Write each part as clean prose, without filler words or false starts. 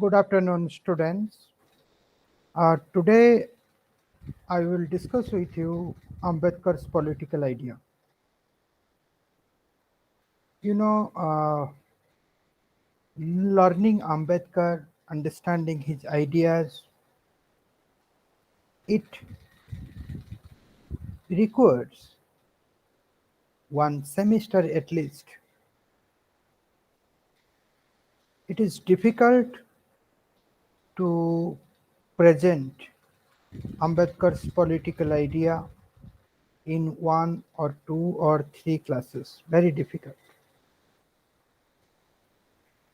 Good afternoon, students. Today I will discuss with you Ambedkar's political idea. You know, learning Ambedkar, understanding his ideas, it requires one semester at least. It is difficult to present Ambedkar's political idea in one or two or three classes. Very difficult.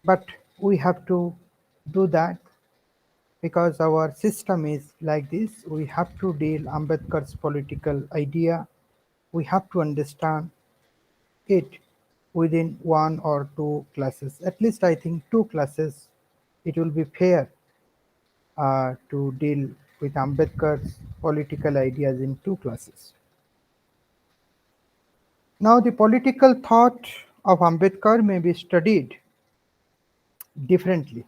But we have to do that because our system is like this. We have to deal Ambedkar's political idea. We have to understand it within one or two classes. At least I think two classes. It will be fair to deal with Ambedkar's political ideas in two classes. Now, the political thought of Ambedkar may be studied differently.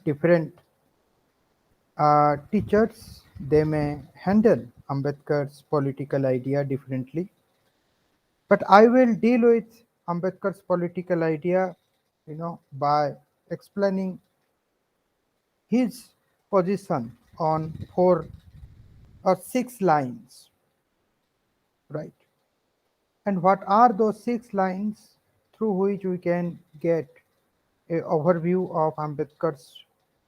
Different teachers, they may handle Ambedkar's political idea differently. But I will deal with Ambedkar's political idea, by explaining his position on four or six lines, right? And what are those six lines through which we can get a overview of Ambedkar's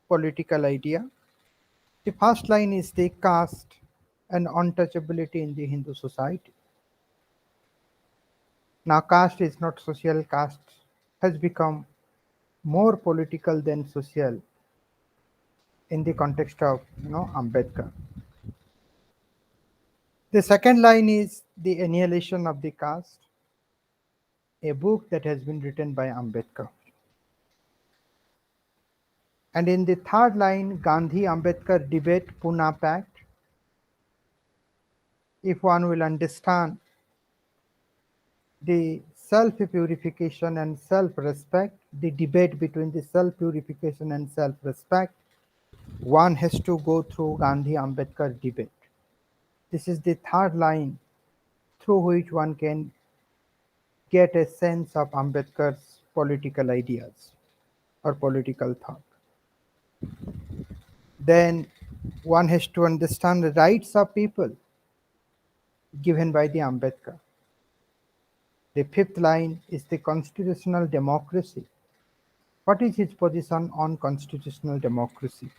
political idea? The first line is the caste and untouchability in the Hindu society. Now, caste is not social. Caste has become more political than social in the context of Ambedkar. The second line is the annihilation of the caste, a book that has been written by Ambedkar. And in the third line, Gandhi Ambedkar debate Pune Pact. If one will understand the self-purification and self-respect, the debate between the self-purification and self-respect, one has to go through Gandhi Ambedkar debate. This is the third line through which one can get a sense of Ambedkar's political ideas or political thought. Then one has to understand the rights of people given by the Ambedkar. The fifth line is the constitutional democracy. What is his position on constitutional democracy?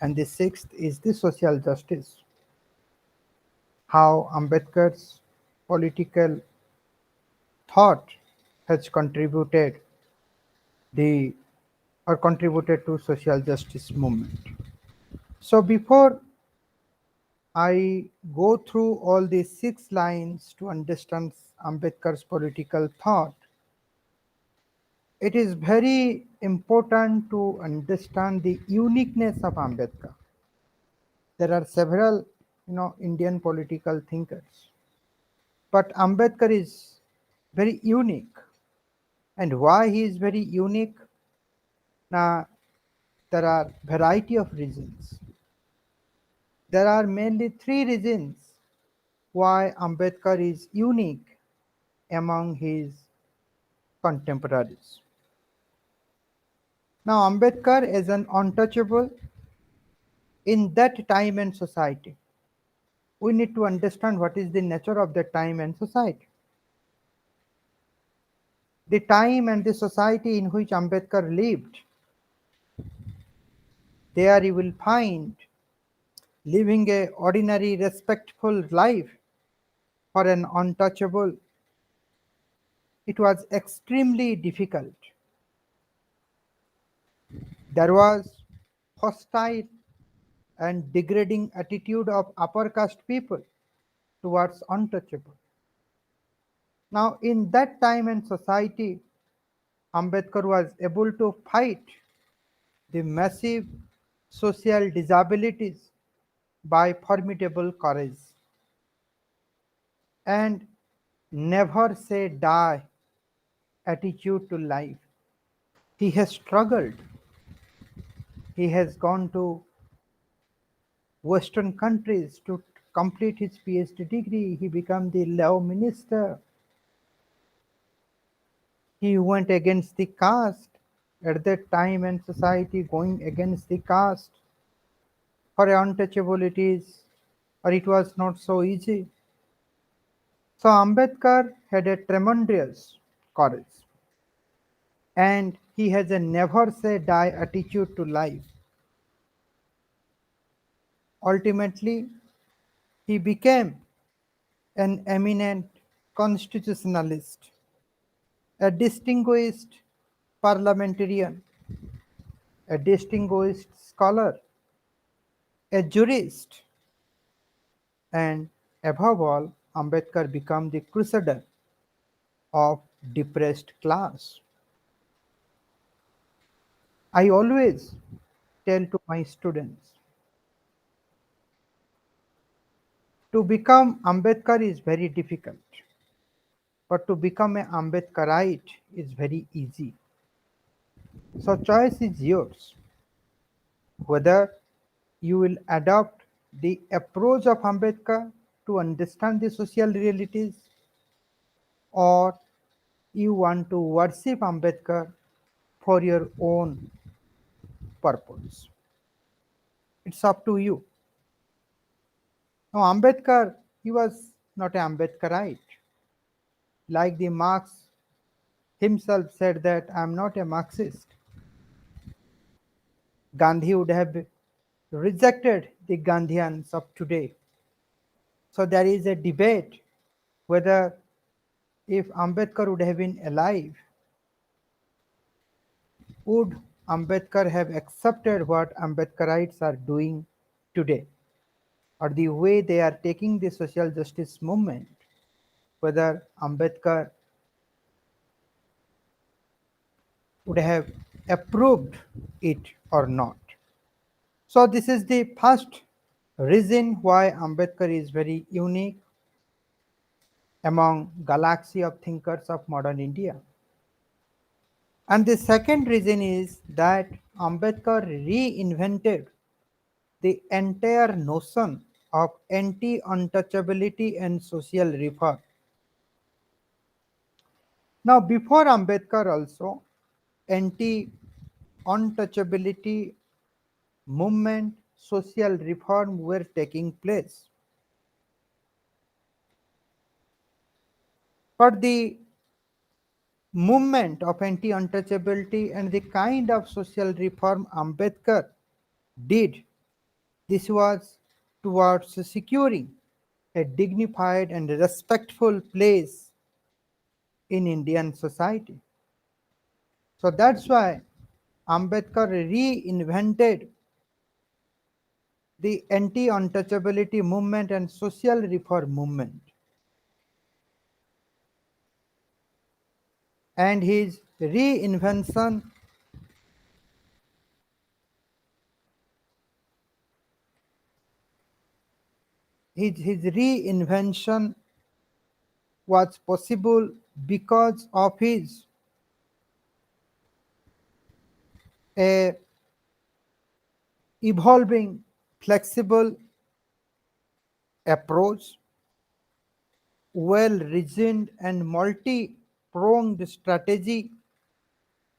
And the sixth is the social justice. How Ambedkar's political thought has the contributed to social justice movement. So before I go through all these six lines to understand Ambedkar's political thought, it is very important to understand the uniqueness of Ambedkar. There are several, Indian political thinkers, but Ambedkar is very unique. And why he is very unique? Now, there are variety of reasons. There are mainly three reasons why Ambedkar is unique among his contemporaries. Now, Ambedkar is an untouchable in that time and society. We need to understand what is the nature of that time and society. The time and the society in which Ambedkar lived, there you will find living a ordinary respectful life for an untouchable. It was extremely difficult. There was hostile and degrading attitude of upper caste people towards untouchable. Now, in that time and society, Ambedkar was able to fight the massive social disabilities by formidable courage and never say die attitude to life. He has struggled He has gone to Western countries to complete his PhD degree. He became the law minister. He went against the caste at that time and society going against the caste for untouchabilities, or it was not so easy. So Ambedkar had a tremendous courage and he has a never say die attitude to life. Ultimately, he became an eminent constitutionalist, a distinguished parliamentarian, a distinguished scholar, a jurist, and above all, Ambedkar became the crusader of depressed class. I always tell to my students to become Ambedkar is very difficult, but to become an Ambedkarite is very easy. So choice is yours whether you will adopt the approach of Ambedkar to understand the social realities or you want to worship Ambedkar for your own purpose. It's up to you. Now, Ambedkar, he was not an Ambedkarite. Like the Marx himself said that I am not a Marxist. Gandhi would have rejected the Gandhians of today. So there is a debate whether if Ambedkar would have been alive, would Ambedkar have accepted what Ambedkarites are doing today or the way they are taking the social justice movement, whether Ambedkar would have approved it or not. So this is the first reason why Ambedkar is very unique among galaxy of thinkers of modern India. And the second reason is that Ambedkar reinvented the entire notion of anti-untouchability and social reform. Now, before Ambedkar also, anti-untouchability movement, social reform were taking place. But the movement of anti-untouchability and the kind of social reform Ambedkar did, this was towards securing a dignified and respectful place in Indian society. So that's why Ambedkar reinvented the anti-untouchability movement and social reform movement. And his reinvention his reinvention was possible because of his a evolving flexible approach, well reasoned and multi-pronged strategy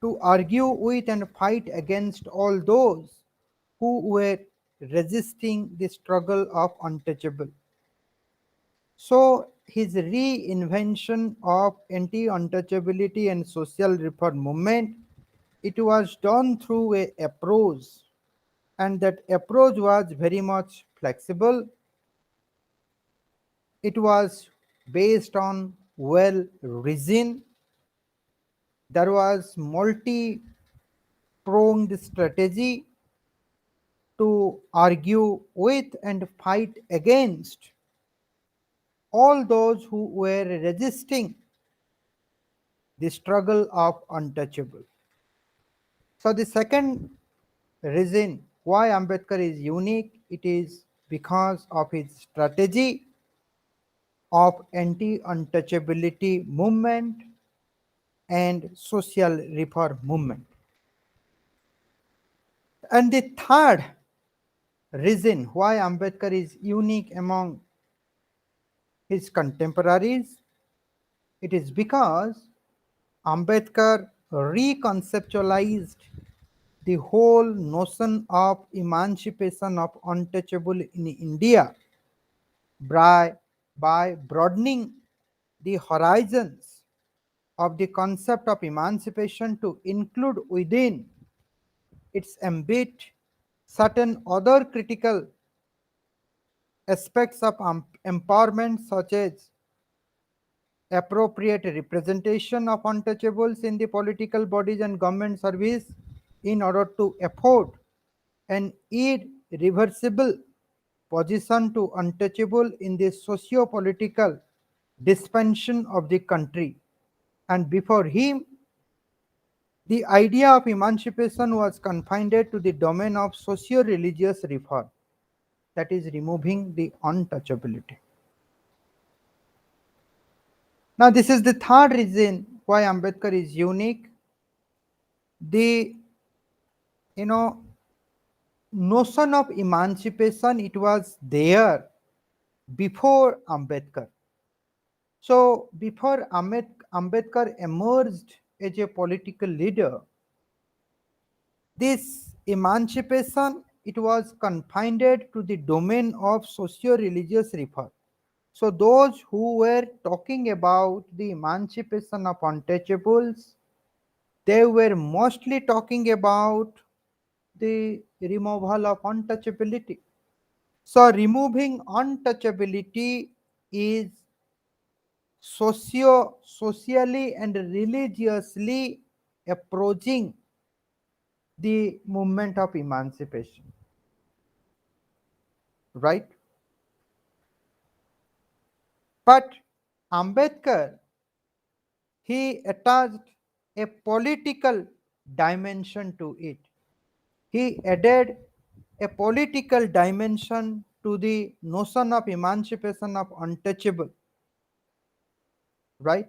to argue with and fight against all those who were resisting the struggle of untouchable. So his reinvention of anti-untouchability and social reform movement, it was done through a approach, and that approach was very much flexible. It was based on well reason. There was multi pronged strategy to argue with and fight against all those who were resisting the struggle of untouchable. So the second reason why Ambedkar is unique, it is because of his strategy of anti-untouchability movement and social reform movement. And the third reason why Ambedkar is unique among his contemporaries, it is because Ambedkar reconceptualized the whole notion of emancipation of untouchable in India by broadening the horizons of the concept of emancipation to include within its ambit certain other critical aspects of empowerment, such as appropriate representation of untouchables in the political bodies and government service in order to afford an irreversible position to untouchable in the socio-political dispensation of the country. And before him, the idea of emancipation was confined to the domain of socio-religious reform, that is, removing the untouchability. Now, this is the third reason why Ambedkar is unique. The you know notion of emancipation, it was there before Ambedkar. So before Ambedkar emerged as a political leader, this emancipation, it was confined to the domain of socio-religious reform. So those who were talking about the emancipation of untouchables, they were mostly talking about the removal of untouchability. So removing untouchability is socially and religiously approaching the movement of emancipation, right? But Ambedkar, he attached a political dimension to it. He added a political dimension to the notion of emancipation of untouchable, right?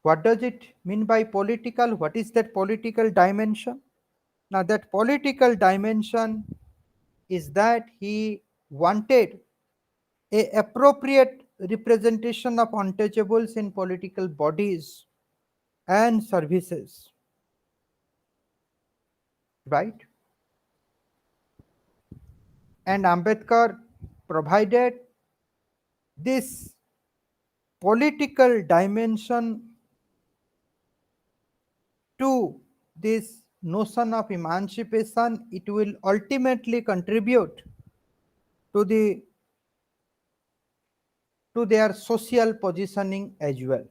What does it mean by political? What is that political dimension? Now, that political dimension is that he wanted a appropriate representation of untouchables in political bodies and services, right? And Ambedkar provided this political dimension to this notion of emancipation. It will ultimately contribute to the to their social positioning as well.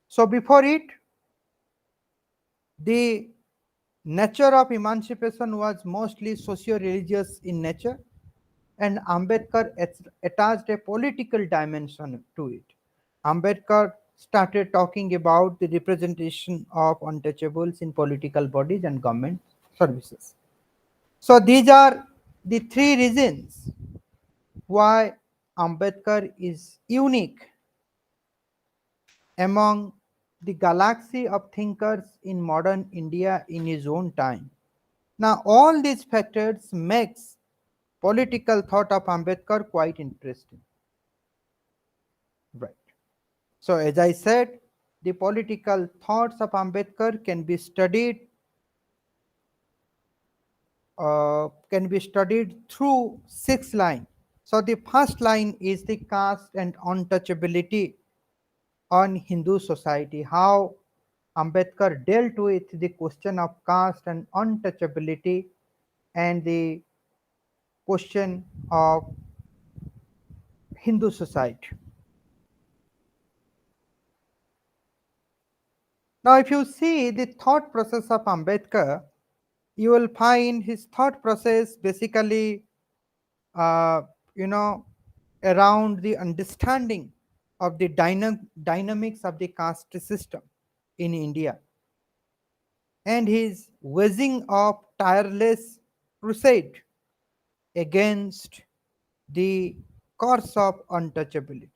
So before it, the nature of emancipation was mostly socio-religious in nature, and Ambedkar attached a political dimension to it. Ambedkar started talking about the representation of untouchables in political bodies and government services. So these are the three reasons why Ambedkar is unique among the galaxy of thinkers in modern India in his own time. Now, all these factors makes political thought of Ambedkar quite interesting. Right. So, as I said, the political thoughts of Ambedkar can be studied through 6 lines. So, the first line is the caste and untouchability on Hindu society. How Ambedkar dealt with the question of caste and untouchability and the question of Hindu society. Now, if you see the thought process of Ambedkar, you will find his thought process basically, uh, you know, around the understanding of the dynamics of the caste system in India, and his waging of tireless crusade against the curse of untouchability.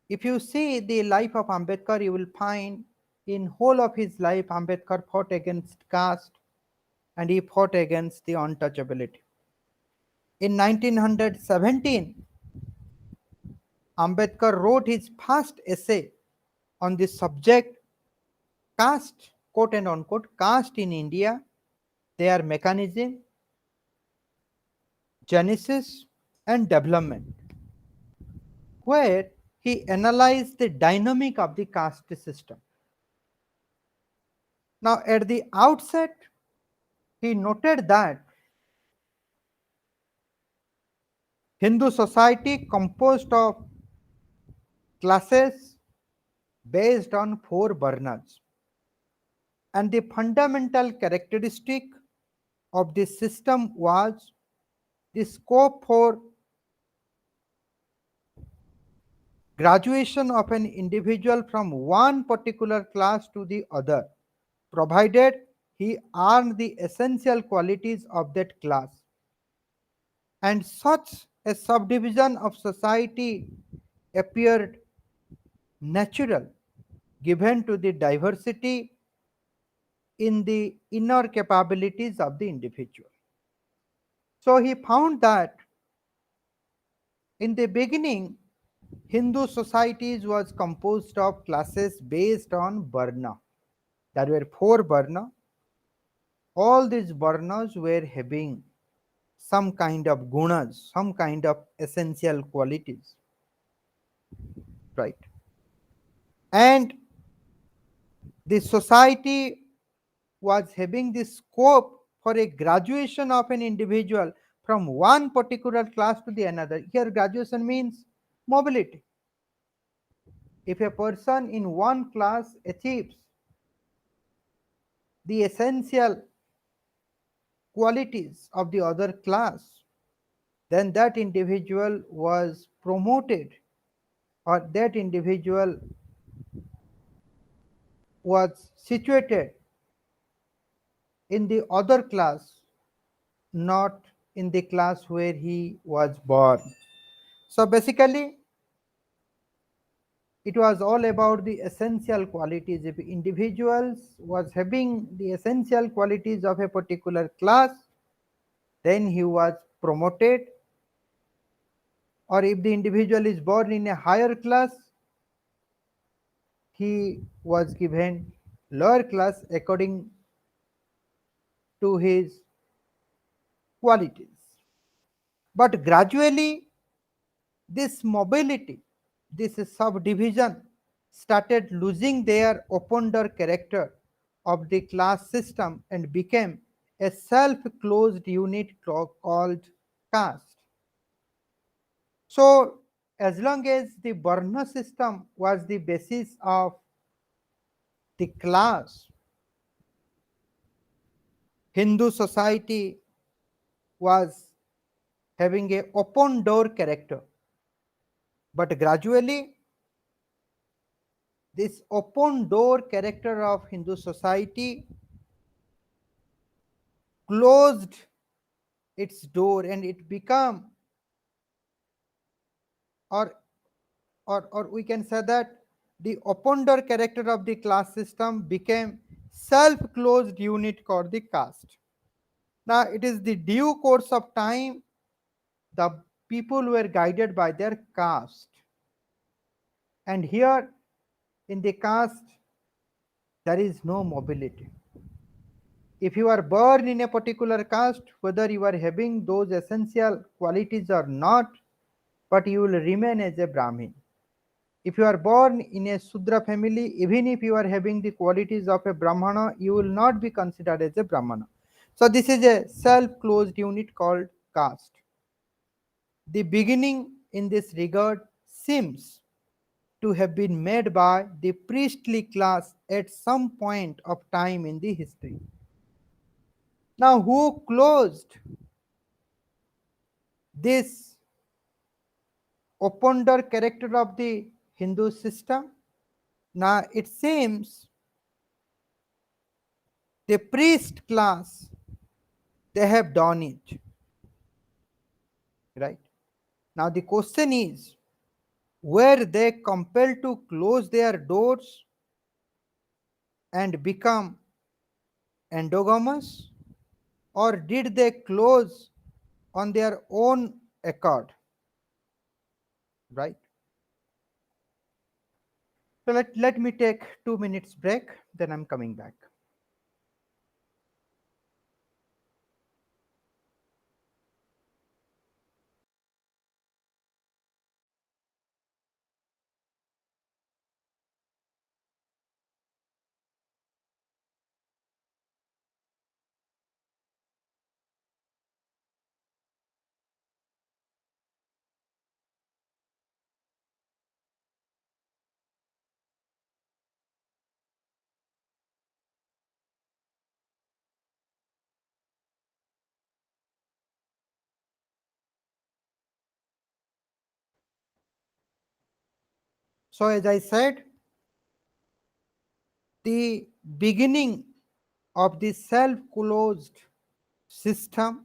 If you see the life of Ambedkar, you will find In whole of his life, Ambedkar fought against caste and he fought against the untouchability. In 1917, Ambedkar wrote his first essay on the subject caste, quote and unquote, caste in India, their mechanism, genesis, and development, where he analyzed the dynamic of the caste system. Now, at the outset, he noted that Hindu society composed of classes based on four varnas, and the fundamental characteristic of this system was the scope for graduation of an individual from one particular class to the other, provided he earned the essential qualities of that class. And such a subdivision of society appeared natural given to the diversity in the inner capabilities of the individual. So he found that in the beginning, Hindu societies was composed of classes based on varna. There were four varna. All these varnas were having some kind of gunas, some kind of essential qualities, right? And the society was having the scope for a graduation of an individual from one particular class to the another. Here, graduation means mobility. If a person in one class achieves the essential qualities of the other class, then that individual was promoted or that individual was situated in the other class, not in the class where he was born. So basically, it was all about the essential qualities. If individuals was having the essential qualities of a particular class, then he was promoted, or if the individual is born in a higher class, he was given lower class according to his qualities. But gradually, this mobility, this subdivision started losing their open door character of the class system and became a self-closed unit called caste. So, as long as the Varna system was the basis of the class, Hindu society was having a open door character. But gradually, this open door character of Hindu society closed its door and it became, or or we can say that the open door character of the class system became self-closed unit called the caste. Now it is the due course of time the people were guided by their caste, and here in the caste there is no mobility. If you are born in a particular caste, whether you are having those essential qualities or not, but you will remain as a Brahmin. If you are born in a Sudra family, even if you are having the qualities of a Brahmana, you will not be considered as a Brahmana. So this is a self-closed unit called caste. The beginning in this regard seems to have been made by the priestly class at some point of time in the history. Now, who closed this open door character of the Hindu system? Now, it seems the priest class, they have done it, right? Now, the question is, were they compelled to close their doors and become endogamous, or did they close on their own accord? Right? So let me take 2 minutes break, then I'm coming back. So as I said, the beginning of the self-closed system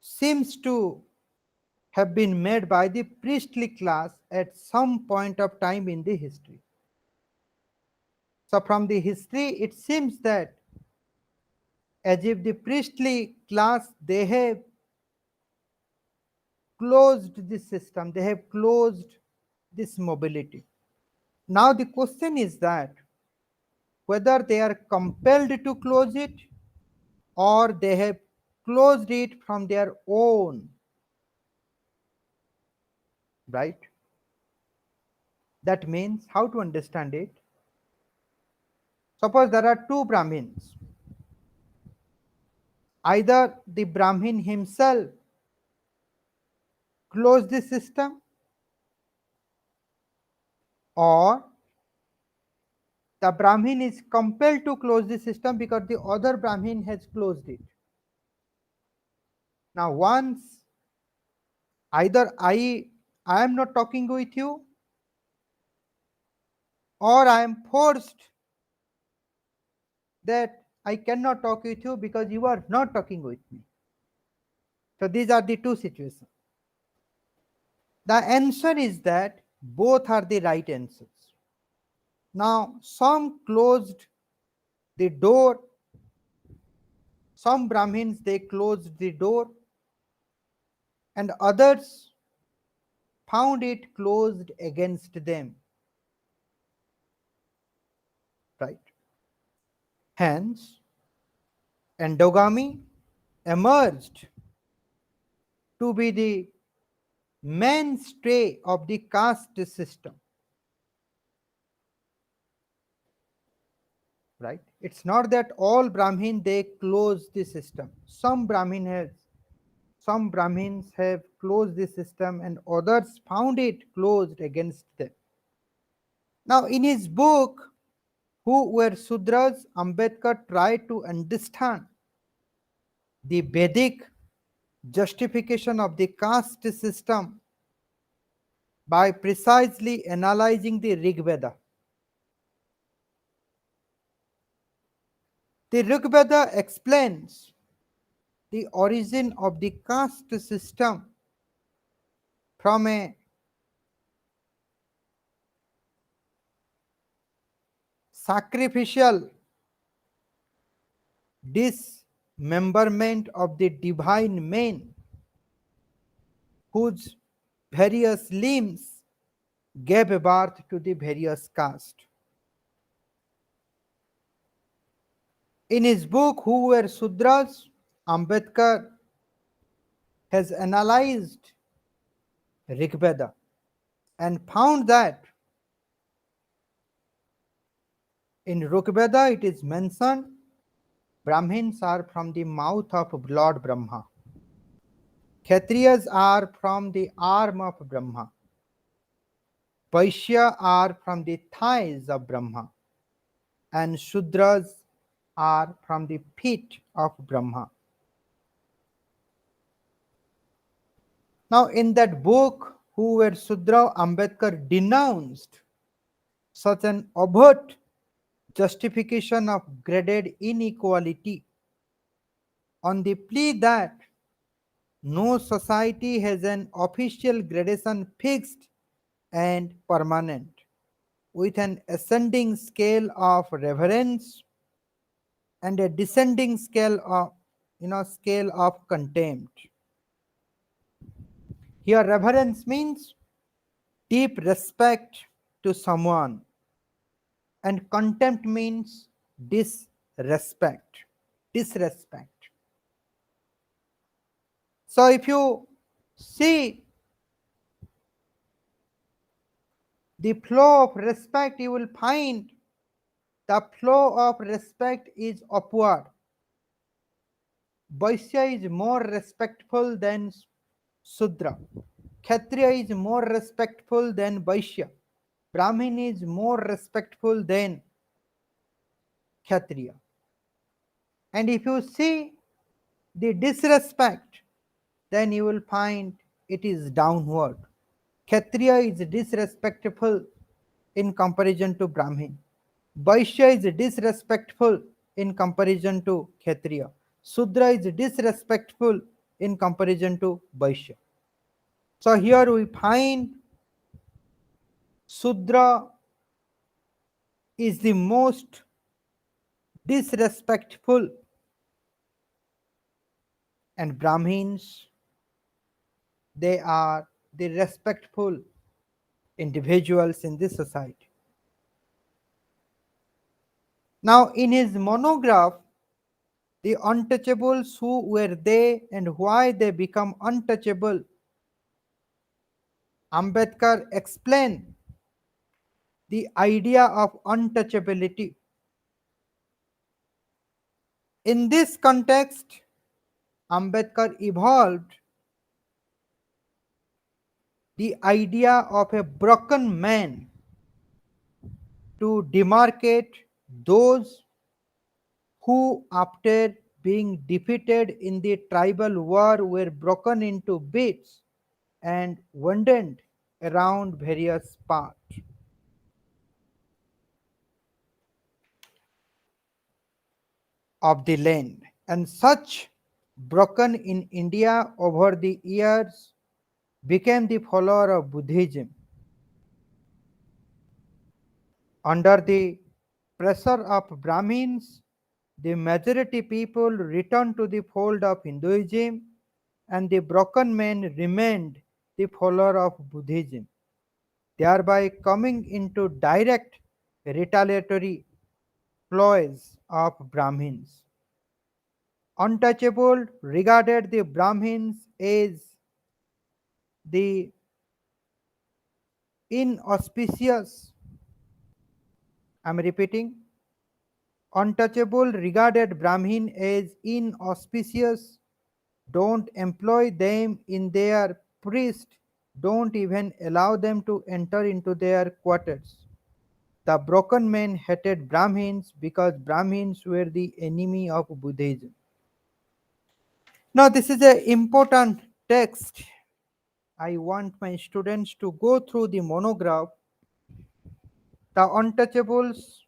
seems to have been made by the priestly class at some point of time in the history. So from the history, it seems that as if the priestly class, they have closed this system, they have closed this mobility. Now the question is that whether they are compelled to close it or they have closed it from their own, right? That means how to understand it. Suppose there are two Brahmins. Either the Brahmin himself closed the system, or the Brahmin is compelled to close the system because the other Brahmin has closed it. Now once either I am not talking with you, or I am forced that I cannot talk with you because you are not talking with me. So these are the two situations. The answer is that both are the right answers. Now some closed the door, some Brahmins they closed the door, and others found it closed against them. Right? Hence, endogamy emerged to be the mainstay of the caste system. Right? It's not that all Brahmin they close the system. Some Brahmins have closed the system and others found it closed against them. Now in his book Who Were Sudras, Ambedkar tried to understand the Vedic justification of the caste system by precisely analyzing the Rig Veda. The Rig Veda explains the origin of the caste system from a sacrificial dismemberment of the divine men whose various limbs gave birth to the various castes. In his book Who Were Sudras, Ambedkar has analyzed Rigveda and found that in Rigveda it is mentioned Brahmins are from the mouth of Lord Brahma. Kshatriyas are from the arm of Brahma. Vaishya are from the thighs of Brahma. And Shudras are from the feet of Brahma. Now, in that book, Who Were Sudra, Ambedkar denounced such an overt justification of graded inequality on the plea that no society has an official gradation fixed and permanent, with an ascending scale of reverence and a descending scale of contempt. Here reverence means deep respect to someone, and contempt means disrespect. Disrespect. So if you see the flow of respect, you will find the flow of respect is upward. Vaishya is more respectful than Sudra. Kshatriya is more respectful than Vaishya. Brahmin is more respectful than Kshatriya. And if you see the disrespect, then you will find it is downward. Kshatriya is disrespectful in comparison to Brahmin. Vaishya is disrespectful in comparison to Kshatriya. Sudra is disrespectful in comparison to Vaishya. So here we find Sudra is the most disrespectful, and Brahmins, they are the respectful individuals in this society. Now, in his monograph, The Untouchables, Who Were They and Why They Become Untouchable, Ambedkar explained the idea of untouchability. In this context, Ambedkar evolved the idea of a broken man to demarcate those who, after being defeated in the tribal war, were broken into bits and wounded around various parts of the land. And such broken in India over the years became the follower of Buddhism. Under the pressure of Brahmins, the majority people returned to the fold of Hinduism, and the broken men remained the follower of Buddhism, thereby coming into direct retaliatory ploys of Brahmins. Untouchable regarded the Brahmins as the inauspicious. I'm repeating. Untouchable regarded Brahmin as inauspicious. Don't employ them in their priest. Don't even allow them to enter into their quarters. The broken men hated Brahmins because Brahmins were the enemy of Buddhism. Now, this is an important text. I want my students to go through the monograph, The Untouchables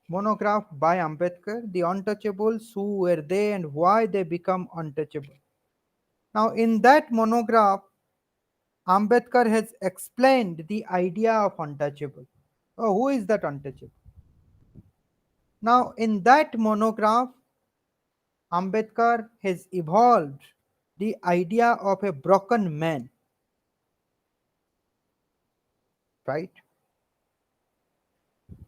monograph by Ambedkar, The Untouchables, Who Were They and Why They Become Untouchable. Now, in that monograph, Ambedkar has explained the idea of untouchable. Oh, who is that untouchable? Now, in that monograph, Ambedkar has evolved the idea of a broken man, right?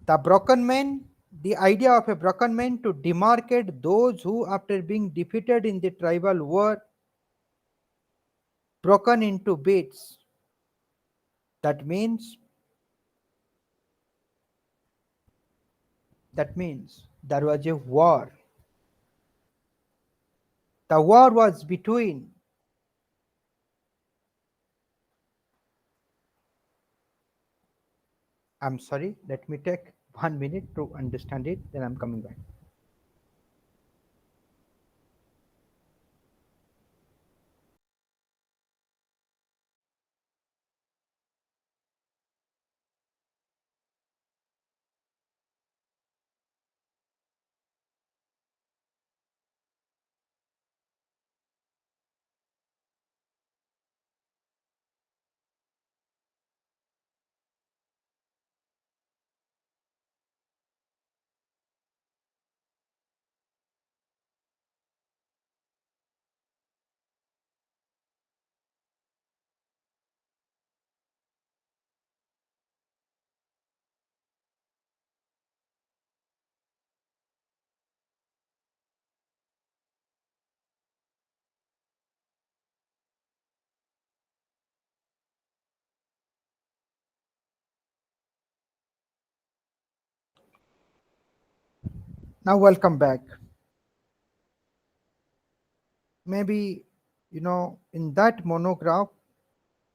The broken man, the idea of a broken man to demarcate those who, after being defeated in the tribal war, broken into bits. That means there was a war. The war was between, I'm sorry, let me take 1 minute to understand it, then I'm coming back. Now, welcome back. Maybe, in that monograph,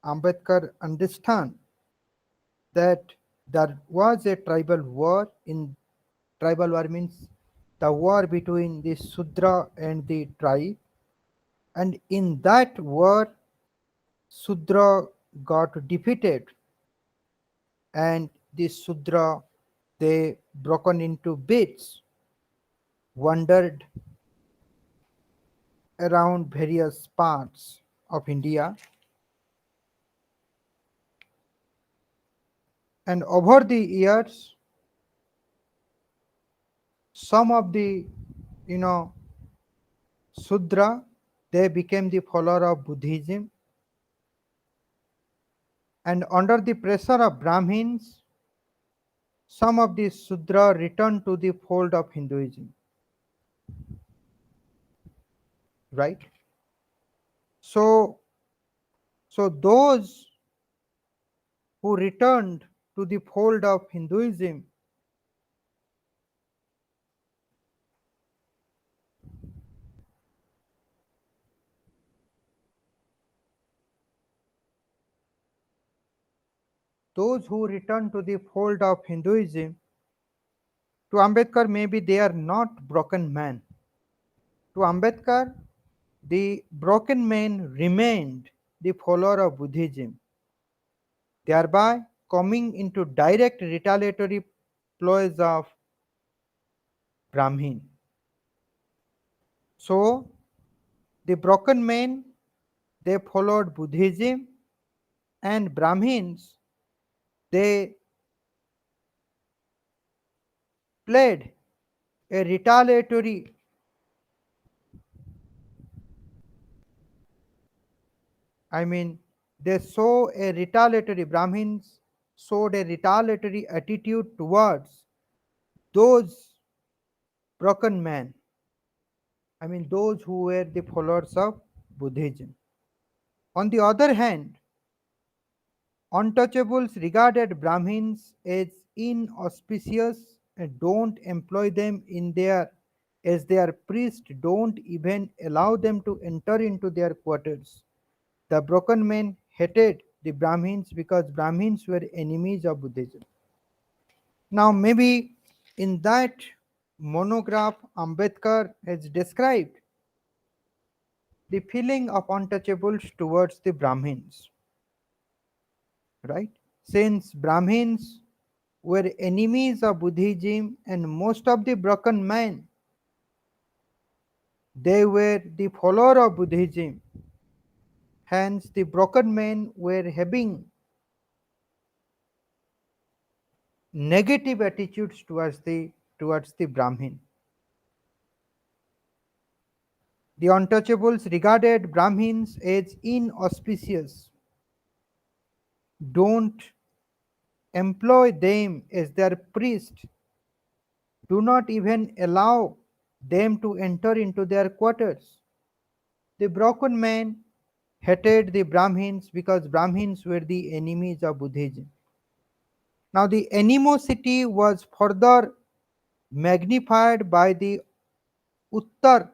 Ambedkar understand that there was a tribal war. In tribal war means the war between the Sudra and the tribe, and in that war, Sudra got defeated, and the Sudra they broken into bits, wandered around various parts of India, and over the years, some of the you know Sudra they became the follower of Buddhism, and under the pressure of Brahmins, some of the Sudra returned to the fold of Hinduism. Right? So, so those who returned to the fold of Hinduism, those who returned to the fold of Hinduism, to Ambedkar, maybe they are not broken men. To Ambedkar, the broken man remained the follower of Buddhism, thereby coming into direct retaliatory ploys of Brahmin. So the broken men they followed Buddhism, and Brahmins they played a retaliatory, I mean, they saw a retaliatory, Brahmins showed a retaliatory attitude towards those broken men, I mean, those who were the followers of Buddhism. On the other hand, untouchables regarded Brahmins as inauspicious and don't employ them in their as their priest, don't even allow them to enter into their quarters. The broken men hated the Brahmins because Brahmins were enemies of Buddhism. Now, maybe in that monograph, Ambedkar has described the feeling of untouchables towards the Brahmins, right? Since Brahmins were enemies of Buddhism and most of the broken men, they were the follower of Buddhism. Hence, the broken men were having negative attitudes towards the Brahmin. The untouchables regarded Brahmins as inauspicious, don't employ them as their priest, do not even allow them to enter into their quarters. The broken man hated the Brahmins because Brahmins were the enemies of Buddhism. Now, the animosity was further magnified by the utter,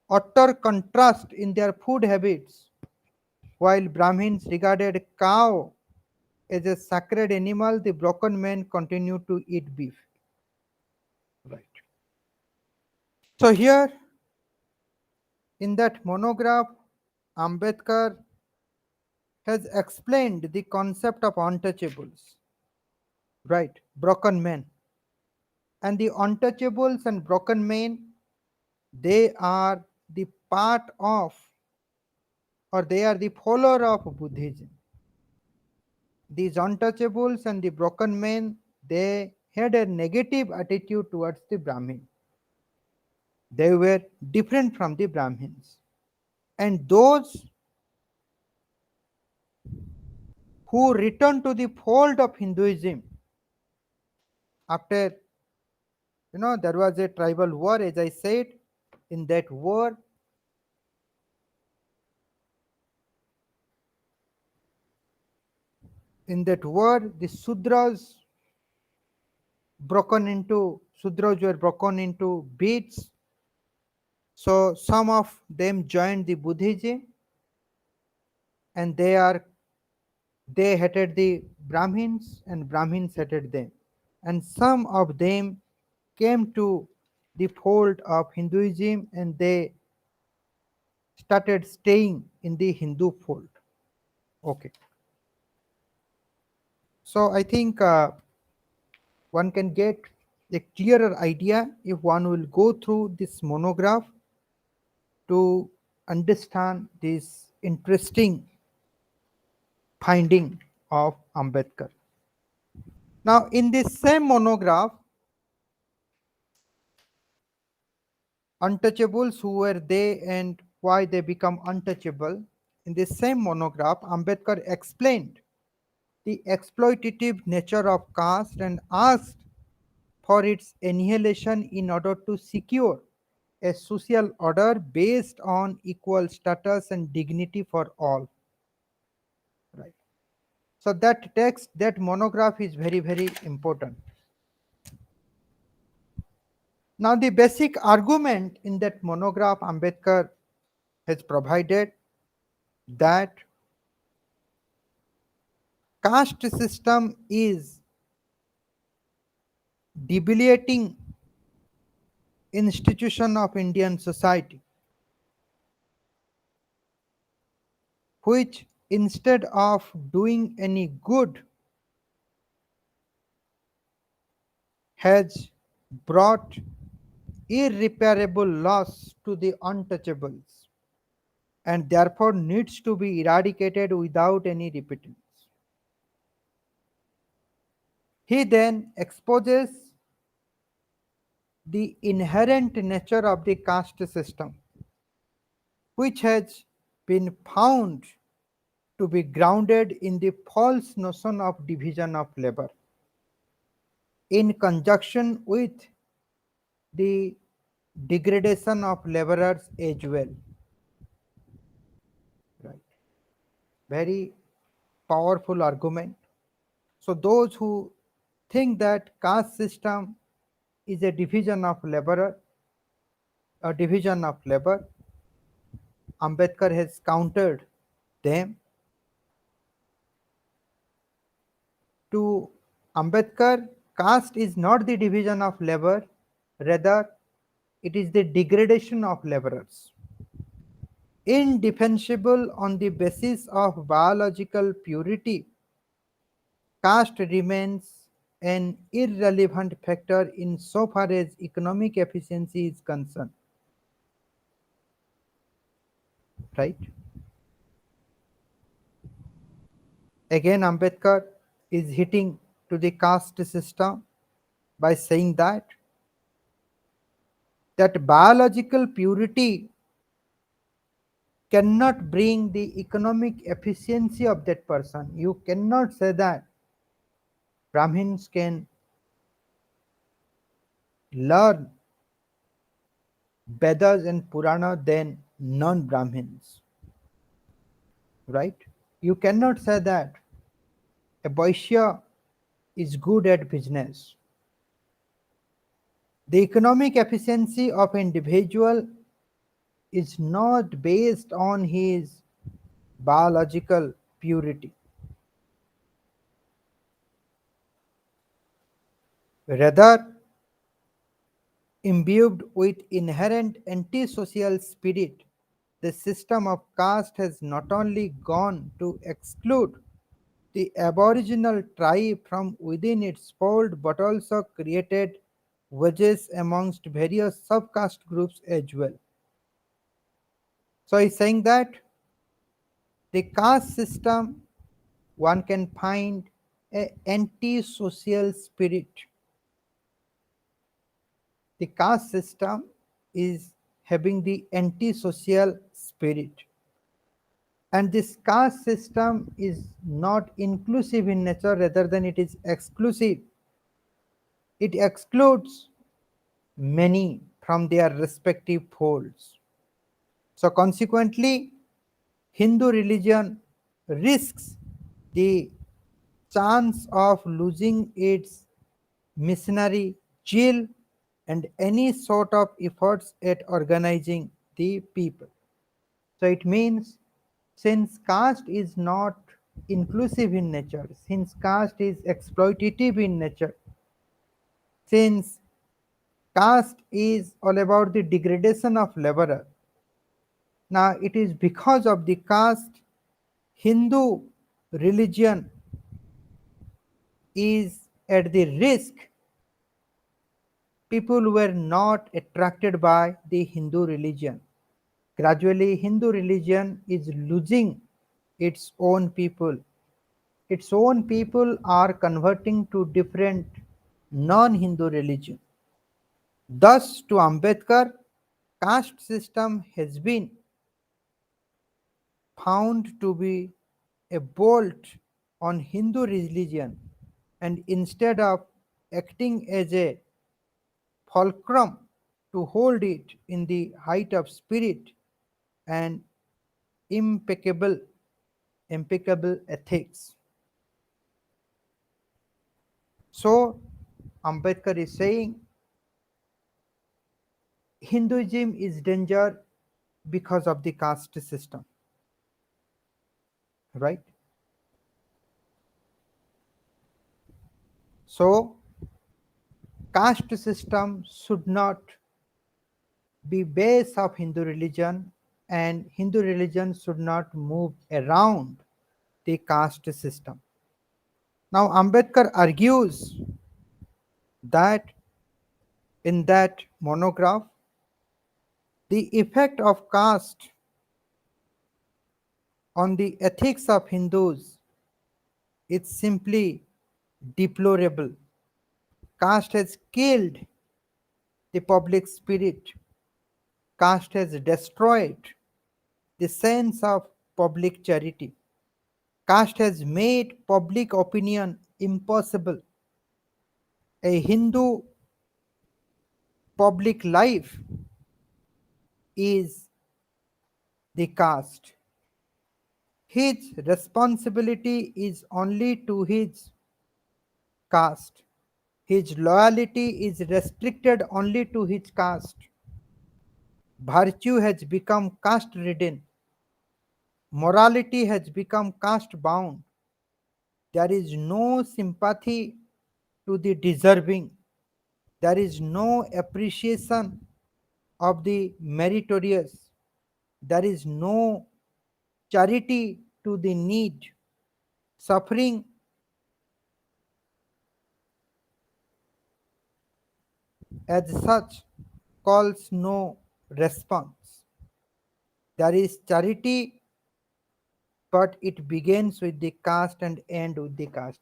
utter contrast in their food habits. While Brahmins regarded cow as a sacred animal, the broken men continued to eat beef. Right. So here in that monograph, Ambedkar has explained the concept of untouchables, right? Broken men. And the untouchables and broken men, they are the part of, or they are the follower of Buddhism. These untouchables and the broken men, they had a negative attitude towards the Brahmin. They were different from the Brahmins. And those who returned to the fold of Hinduism after, there was a tribal war, as I said. In that war, the Sudras broken into Sudras were broken into beads. So some of them joined the Buddhism, and they hated the Brahmins, and Brahmins hated them. And some of them came to the fold of Hinduism, and they started staying in the Hindu fold. Okay. So I think one can get a clearer idea if one will go through this monograph to understand this interesting finding of Ambedkar. Now, in this same monograph, Untouchables, who were they and why they become untouchable, in this same monograph, Ambedkar explained the exploitative nature of caste and asked for its annihilation in order to secure a social order based on equal status and dignity for all. Right. So that text, that monograph is very, very important. Now, the basic argument in that monograph, Ambedkar has provided that caste system is debilitating institution of Indian society, which instead of doing any good has brought irreparable loss to the untouchables and therefore needs to be eradicated without any repentance. He then exposes the inherent nature of the caste system, which has been found to be grounded in the false notion of division of labor, in conjunction with the degradation of laborers as well. Right. Very powerful argument. So those who think that caste system is a division of laborer, a division of labor, Ambedkar has countered them. To Ambedkar, caste is not the division of labor, rather, it is the degradation of laborers. Indefensible on the basis of biological purity, caste remains an irrelevant factor insofar as economic efficiency is concerned. Right? Again, Ambedkar is hitting to the caste system by saying that biological purity cannot bring the economic efficiency of that person. You cannot say that Brahmins can learn Vedas and Purana than non-Brahmins, right? You cannot say that a Vaishya is good at business. The economic efficiency of an individual is not based on his biological purity. Rather, imbued with inherent antisocial spirit, the system of caste has not only gone to exclude the aboriginal tribe from within its fold but also created wedges amongst various subcaste groups as well. So he's saying that the caste system, one can find a anti-social spirit. The caste system is having the anti-social spirit. And this caste system is not inclusive in nature, rather than it is exclusive. It excludes many from their respective folds. So consequently, Hindu religion risks the chance of losing its missionary chill and any sort of efforts at organizing the people. So it means, since caste is not inclusive in nature, since caste is exploitative in nature, since caste is all about the degradation of laborer, now it is because of the caste Hindu religion is at the risk. People were not attracted by the Hindu religion. Gradually, Hindu religion is losing its own people. Its own people are converting to different non-Hindu religion. Thus, to Ambedkar, caste system has been found to be a bolt on Hindu religion, and instead of acting as a fulcrum to hold it in the height of spirit and impeccable impeccable ethics. So Ambedkar is saying Hinduism is danger because of the caste system, right? So caste system should not be base of Hindu religion, and Hindu religion should not move around the caste system. Now Ambedkar argues that in that monograph, the effect of caste on the ethics of Hindus is simply deplorable. Caste has killed the public spirit. Caste has destroyed the sense of public charity. Caste has made public opinion impossible. A Hindu public life is the caste. His responsibility is only to his caste. His loyalty is restricted only to his caste. Virtue has become caste ridden. Morality has become caste bound. There is no sympathy to the deserving. There is no appreciation of the meritorious. There is no charity to the need. Suffering as such calls no response. There is charity, but it begins with the caste and end with the caste.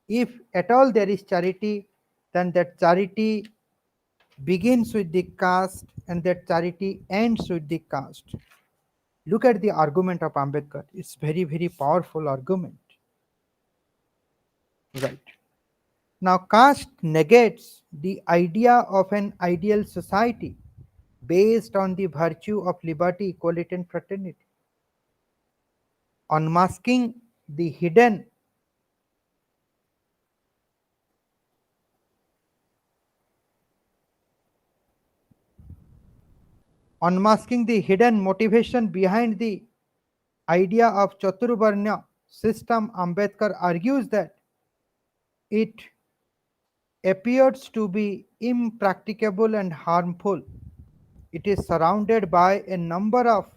If at all there is charity, then that charity begins with the caste and that charity ends with the caste. Look at the argument of Ambedkar. It's very, very powerful argument. Right. Now, caste negates the idea of an ideal society based on the virtue of liberty, equality, and fraternity, unmasking the hidden unmasking the hidden motivation behind the idea of Chaturvarnya system. Ambedkar argues that it appears to be impracticable and harmful. It is surrounded by a number of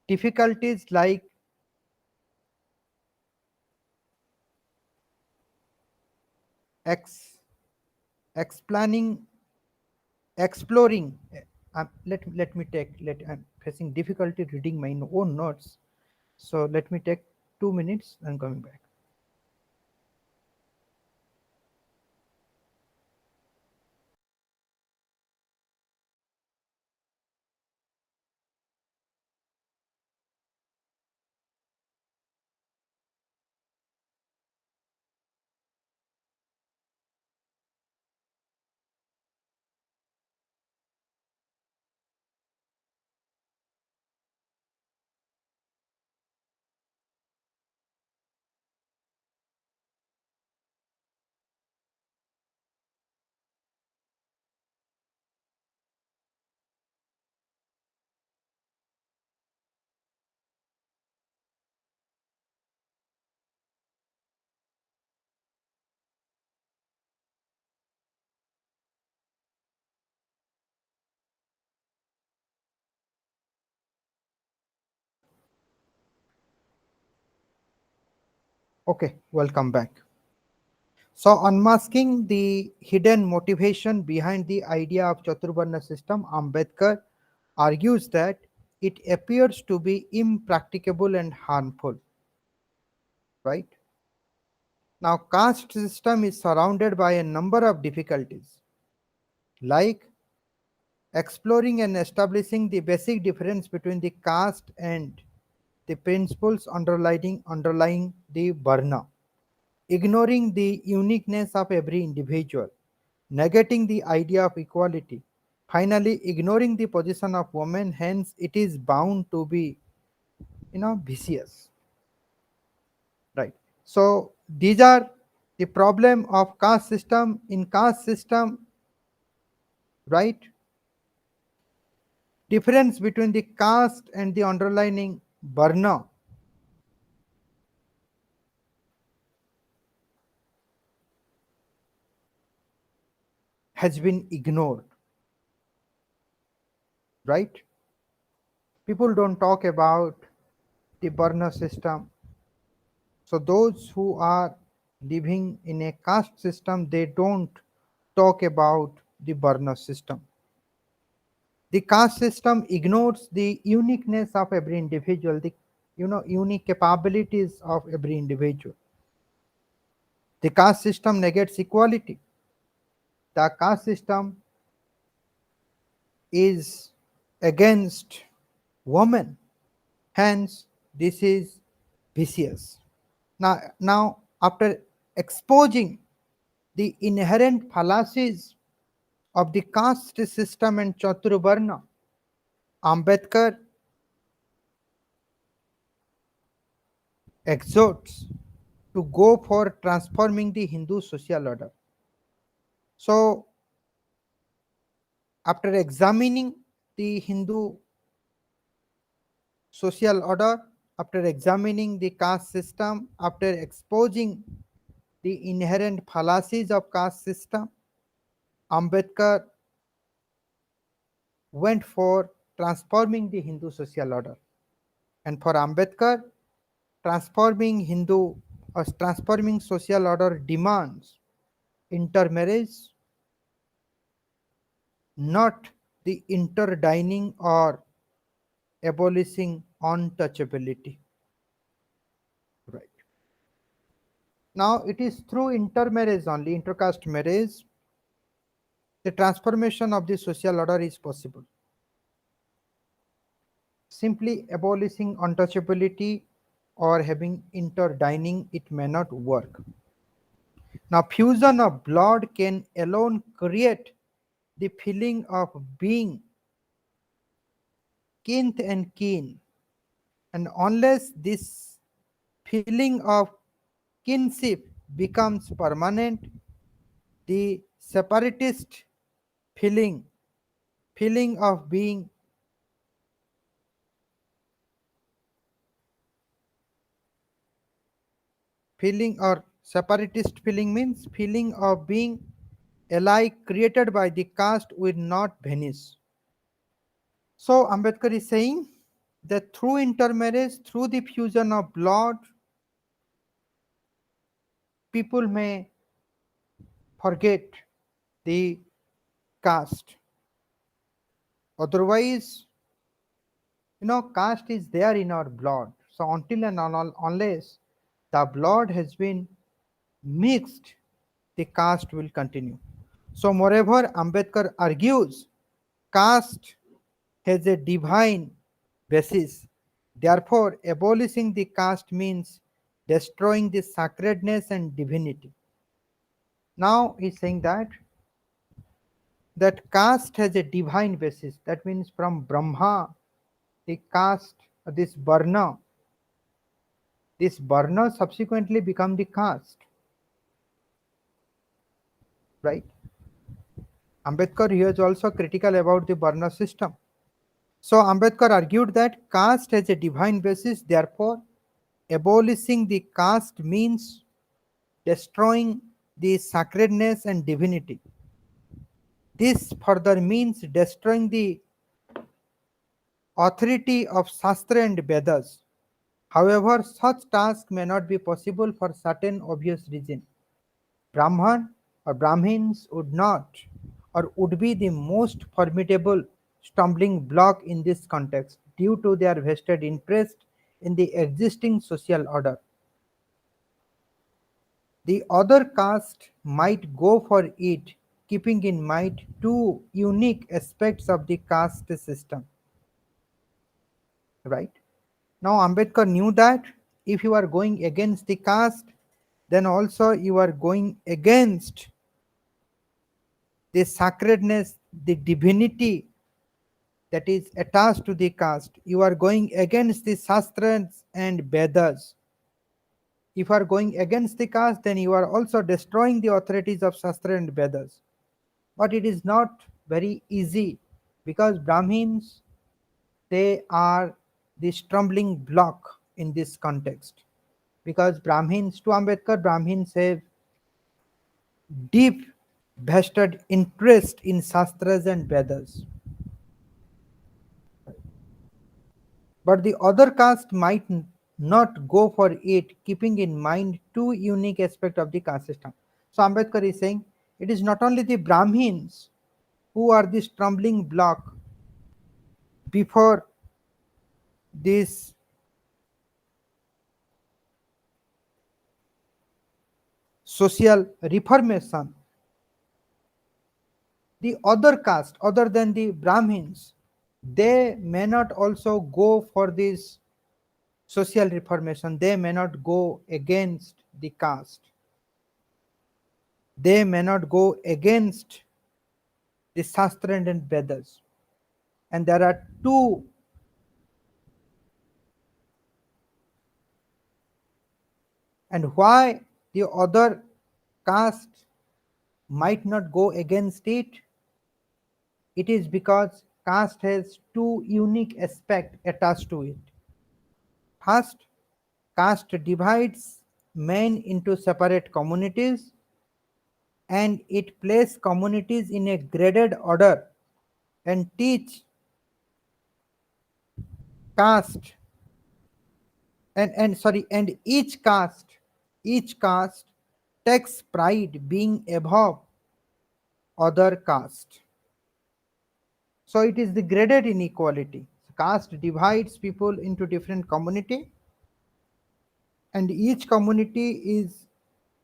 difficulties like ex, explaining, exploring. Let me take. I'm facing difficulty reading my own notes. So let me take 2 minutes and coming back. Okay, welcome back. So, unmasking the hidden motivation behind the idea of Chaturvarna system, Ambedkar argues that it appears to be impracticable and harmful, right? Now, caste system is surrounded by a number of difficulties, like exploring and establishing the basic difference between the caste and the principles underlying the varna, ignoring the uniqueness of every individual, negating the idea of equality, finally ignoring the position of women, hence it is bound to be vicious, right? So these are the problem of caste system. In caste system, right, difference between the caste and the underlying varna has been ignored, right? People don't talk about the varna system. So those who are living in a caste system, they don't talk about the varna system. The caste system ignores the uniqueness of every individual, the unique capabilities of every individual. The caste system negates equality. The caste system is against women. Hence, this is vicious. Now, after exposing the inherent fallacies of the caste system and Chaturvarna, Ambedkar exhorts to go for transforming the Hindu social order. So, after examining the Hindu social order, after examining the caste system, after exposing the inherent fallacies of caste system, Ambedkar went for transforming the Hindu social order. And for Ambedkar, transforming social order demands intermarriage, not the interdining or abolishing untouchability. Right. Now it is through intermarriage only, intercaste marriage, the transformation of the social order is possible. Simply abolishing untouchability or having interdining, it may not work. Now, fusion of blood can alone create the feeling of being kin and kin, and unless this feeling of kinship becomes permanent, the separatist feeling, feeling of being, feeling or separatist feeling means feeling of being alike created by the caste will not vanish. So Ambedkar is saying that through intermarriage, through the fusion of blood, people may forget the caste. Otherwise, caste is there in our blood. So until and unless the blood has been mixed, the caste will continue. So moreover, Ambedkar argues caste has a divine basis. Therefore, abolishing the caste means destroying the sacredness and divinity. Now he's saying that caste has a divine basis. That means from Brahma, the caste, this Varna subsequently become the caste, right? Ambedkar here is also critical about the Varna system. So Ambedkar argued that caste has a divine basis. Therefore, abolishing the caste means destroying the sacredness and divinity. This further means destroying the authority of Shastra and Vedas. However, such tasks may not be possible for certain obvious reasons. Brahman or Brahmins would not or would be the most formidable stumbling block in this context due to their vested interest in the existing social order. The other caste might go for it, keeping in mind two unique aspects of the caste system. Right? Now, Ambedkar knew that if you are going against the caste, then also you are going against the sacredness, the divinity that is attached to the caste. You are going against the Shastras and Vedas. If you are going against the caste, then you are also destroying the authorities of Shastra and Vedas. But it is not very easy because Brahmins, they are the stumbling block in this context. Because Brahmins, to Ambedkar, Brahmins have deep vested interest in Shastras and Vedas. But the other caste might not go for it, keeping in mind two unique aspects of the caste system. So Ambedkar is saying it is not only the Brahmins who are the stumbling block before this social reformation. The other caste, other than the Brahmins, they may not also go for this social reformation. They may not go against the caste. They may not go against the Shastra and Vedas. And there are two, and why the other caste might not go against it? It is because caste has two unique aspects attached to it. First, caste divides men into separate communities and it places communities in a graded order and teach caste and sorry and each caste takes pride being above other caste. So it is the graded inequality. Caste divides people into different community and each community is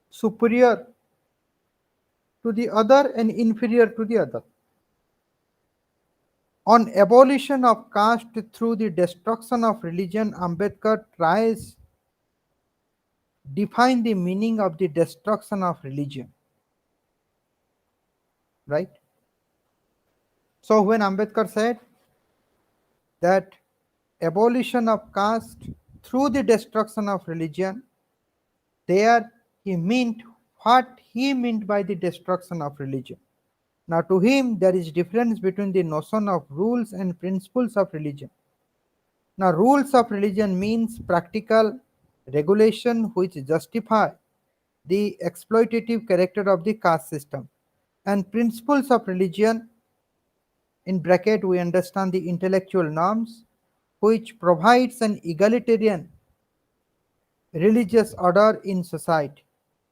superior to the other and inferior to the other. On abolition of caste through the destruction of religion, Ambedkar tries define the meaning of the destruction of religion. Right? So when Ambedkar said that abolition of caste through the destruction of religion, there he meant what he meant by the destruction of religion. Now to him there is difference between the notion of rules and principles of religion. Now rules of religion means practical regulation which justify the exploitative character of the caste system. And principles of religion, in bracket we understand the intellectual norms, which provides an egalitarian religious order in society.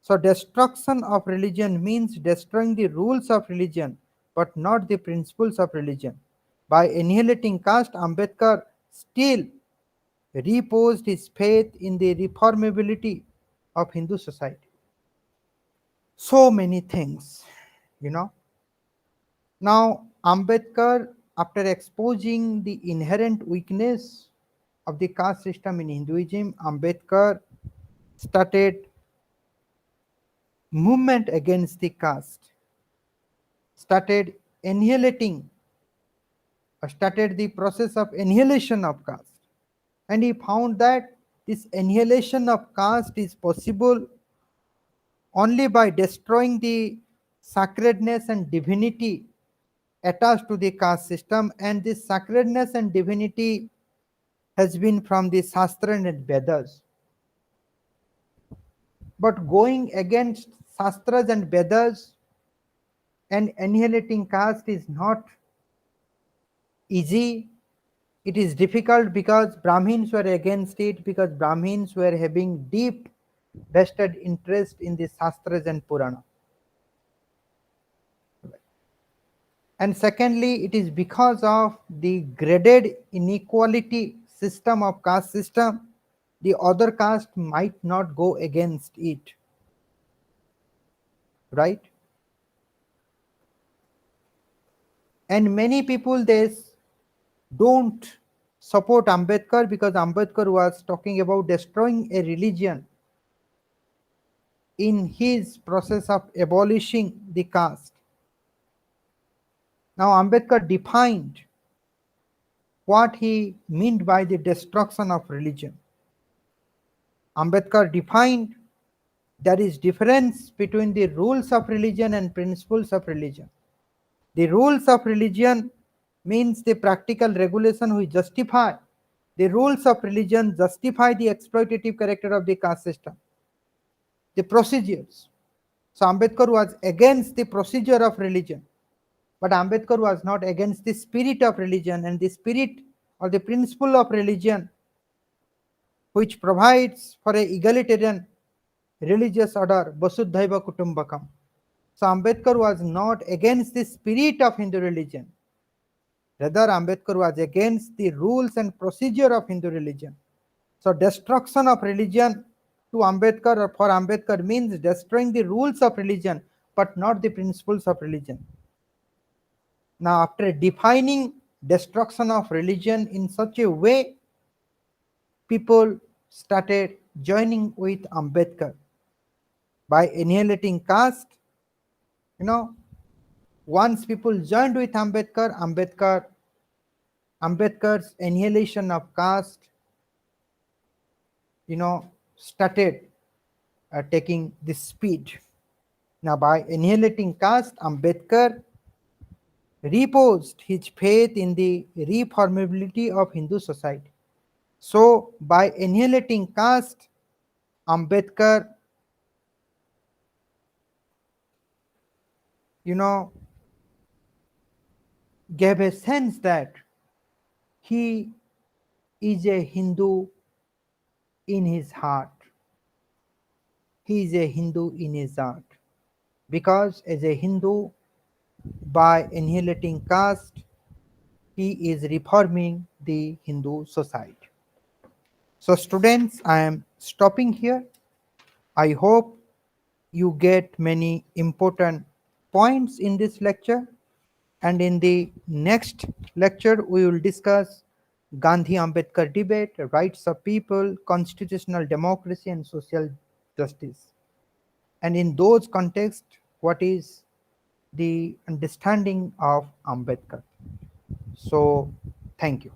So destruction of religion means destroying the rules of religion but not the principles of religion. By annihilating caste, Ambedkar still reposed his faith in the reformability of Hindu society. So many things, you know. Now, Ambedkar, after exposing the inherent weakness of the caste system in Hinduism, Ambedkar started movement against the caste, started annihilating, started the process of annihilation of caste. And he found that this annihilation of caste is possible only by destroying the sacredness and divinity attached to the caste system, and this sacredness and divinity has been from the Shastra and Vedas. But going against Shastras and Vedas and annihilating caste is not easy, It is difficult because Brahmins were against it, because Brahmins were having deep vested interest in the Shastras and Purana. And secondly, it is because of the graded inequality system of caste system. The other caste might not go against it, right? And many people, they don't support Ambedkar because Ambedkar was talking about destroying a religion in his process of abolishing the caste. Now, Ambedkar defined what he meant by the destruction of religion. Ambedkar defined there is difference between the rules of religion and principles of religion. The rules of religion means the practical regulation which justify. The rules of religion justify the exploitative character of the caste system. The procedures. So Ambedkar was against the procedure of religion, but Ambedkar was not against the spirit of religion, and the spirit or the principle of religion which provides for a egalitarian religious order, Vasudhaiva Kutumbakam. So Ambedkar was not against the spirit of Hindu religion. Rather, Ambedkar was against the rules and procedure of Hindu religion. So destruction of religion to Ambedkar or for Ambedkar means destroying the rules of religion, but not the principles of religion. Now, after defining destruction of religion in such a way, people started joining with Ambedkar by annihilating caste. Once people joined with Ambedkar's annihilation of caste, started taking this speed. Now, by annihilating caste, Ambedkar reposed his faith in the reformability of Hindu society. So, by annihilating caste, Ambedkar, you know, gave a sense that he is a Hindu in his heart. He is a Hindu in his heart. Because as a Hindu, by annihilating caste, he is reforming the Hindu society. So students, I am stopping here. I hope you get many important points in this lecture, and in the next lecture we will discuss Gandhi Ambedkar debate, rights of people, constitutional democracy and social justice. And in those contexts, what is the understanding of Ambedkar? So, thank you.